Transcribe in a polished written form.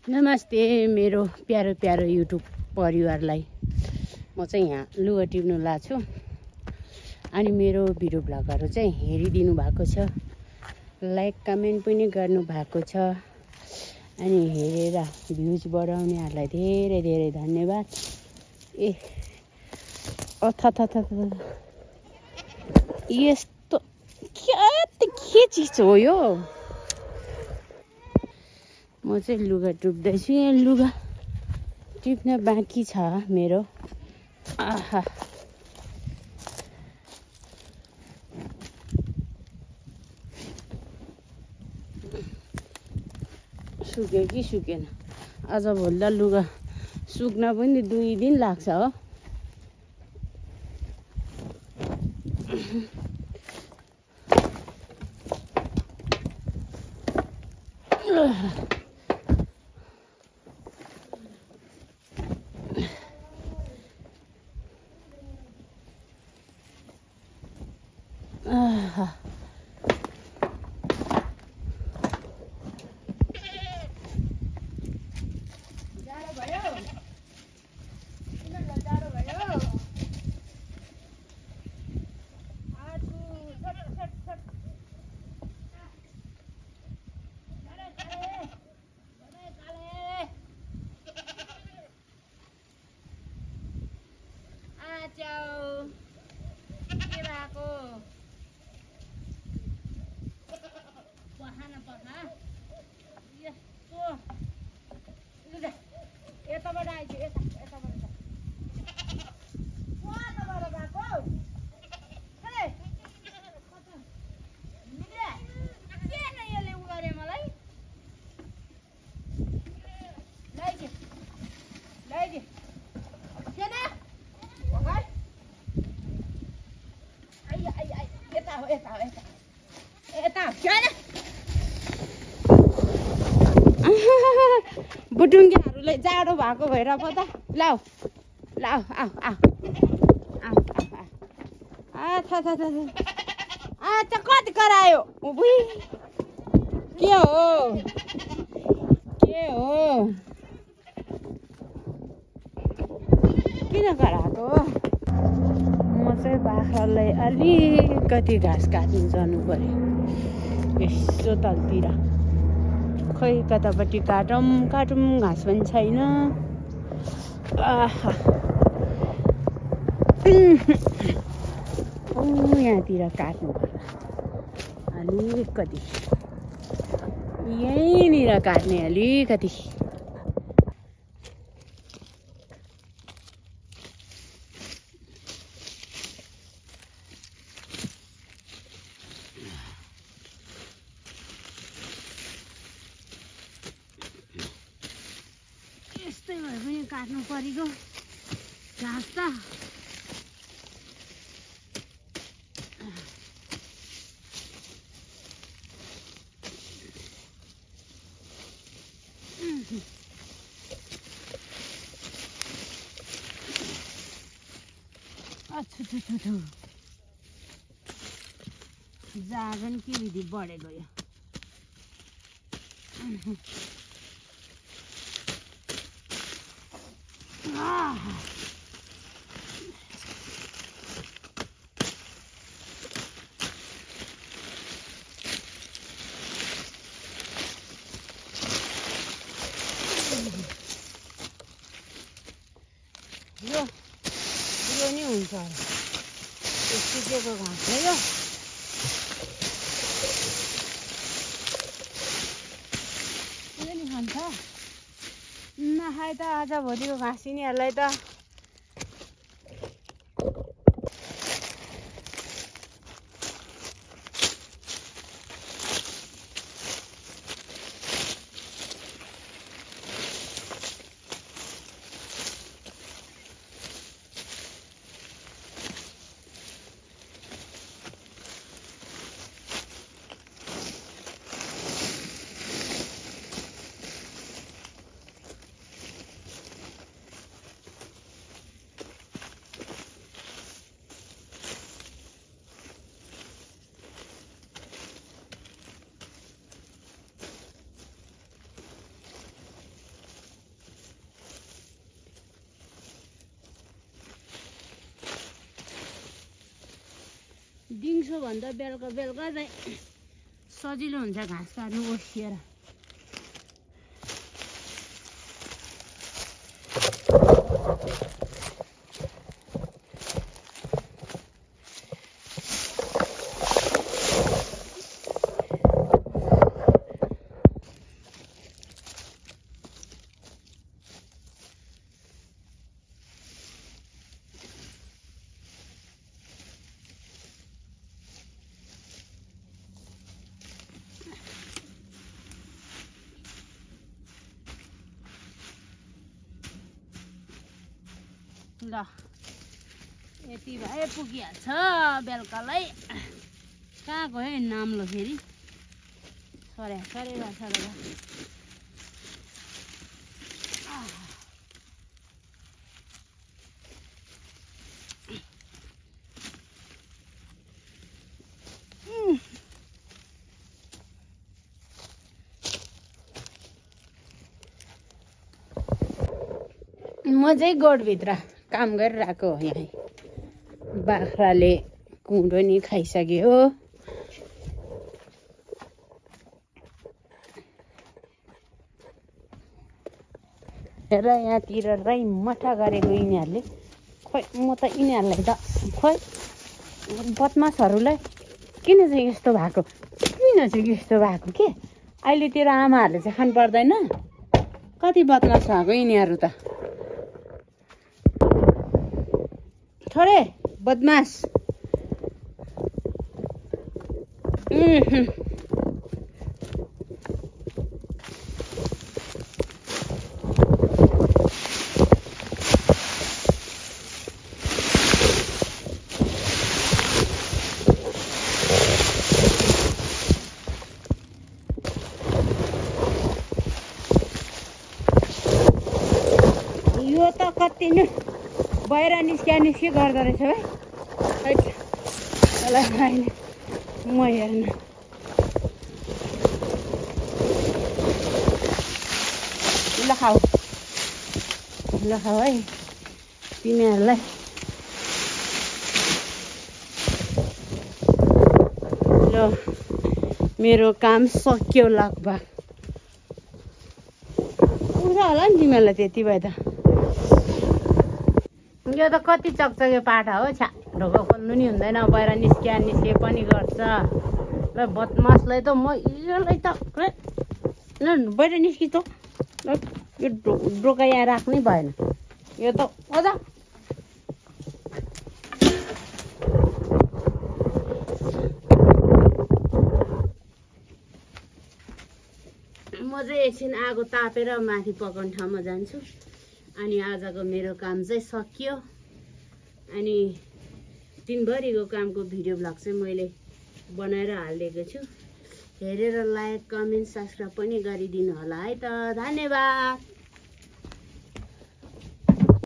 नमस्ते मेरो प्यारो प्यारो युट्युब परिवारलाई। म चाहिँ यहाँ लुगा टिप्नु लाग्छु अनि मेरो भिडियो भ्लगहरू चाहिँ हेरिदिनु भएको छ, लाइक कमेन्ट पनि गर्नु भएको छ अनि हेरेर भ्युज बढाउनेहरूलाई धेरै धेरै धन्यवाद। ए अथथथ यस्तो के चिज हो यो? म चाहिँ लुगा टिप्दैछु। यहाँ लुगा टिप्न बाँकी छ मेरो। आहा सुक्यो कि सुकेन? आज भोलि त लुगा सुक्न पनि 2 दिन लाग्छ हो। बुटुङ्गेहरूलाई जाडो भएको भएर पो त। लाउ लाउ आऊ आऊ आऊ आच्छा कति करायो? के हो किन कराएको? म चाहिँ बाख्रालाई अलिकति घाँस काट्नु जानु पर्यो। यसो तलतिर खै कतापट्टि काटौँ घाँस पनि छैन। यहाँतिर काट्नु पर्ला अलिकति, यहीँनिर काट्ने अलिकति। यस्तै भए पनि काट्नु परेको घाँस त। जागन के विधि बढेको यो। यो नि हुन्छ सुकेको घाँस हो यो। यो नि खान्छ नखाए त आज भोलिको घाँस यिनीहरूलाई त। दिउँसो भन्दा बेलुका बेलुका चाहिँ सजिलो हुन्छ घाँस काट्नु ओसिएर। ल यति भए पुगिहाल्छ बेलुकालाई। कहाँ गयो नाम्लो फेरि सरे सरे गर्छ दादा। म चाहिँ गोठभित्र काम गरिरहेको हो। यहाँ बाख्राले कुँडो नि खाइसक्यो। र यहाँतिर राई मठा गरेको यिनीहरूले। खोइ म त यिनीहरूलाई त खोइ बदमासहरूलाई किन चाहिँ यस्तो भएको, किन चाहिँ यस्तो भएको के अहिलेतिर आमाहरूले चाहिँ खानु पर्दैन। कति बदमास भएको यिनीहरू त थोरै बदमास। यो त कति नै बाहिर निस्किया गर्दो रहेछ है। म हेर्न ल खाऊ है तिनीहरूलाई। ल मेरो काम सक्यो लगभग। उठ्छ होला नि तिमीहरूलाई त्यति भए त। यो त कति चकचके पाठा हो। छ्या ढोका खोल्नु नि हुँदैन, बाहिर निस्के पनि गर्छ। ल बदमासलाई त म यसलाई त बाहिर निस्कि त। यो ढोका यहाँ राख्नै भएन। यो त अझ म चाहिँ एकछिन आगो तापेर माथि पकाउने ठाउँमा जान्छु। अनि आजको मेरो काम चाहिँ सकियो। अनि दिनभरिको कामको भिडियो भ्लग चाहिँ मैले बनाएर हालिदिएको छु। हेरेर लाइक कमेन्ट सब्सक्राइब पनि गरिदिनु होला है त। धन्यवाद।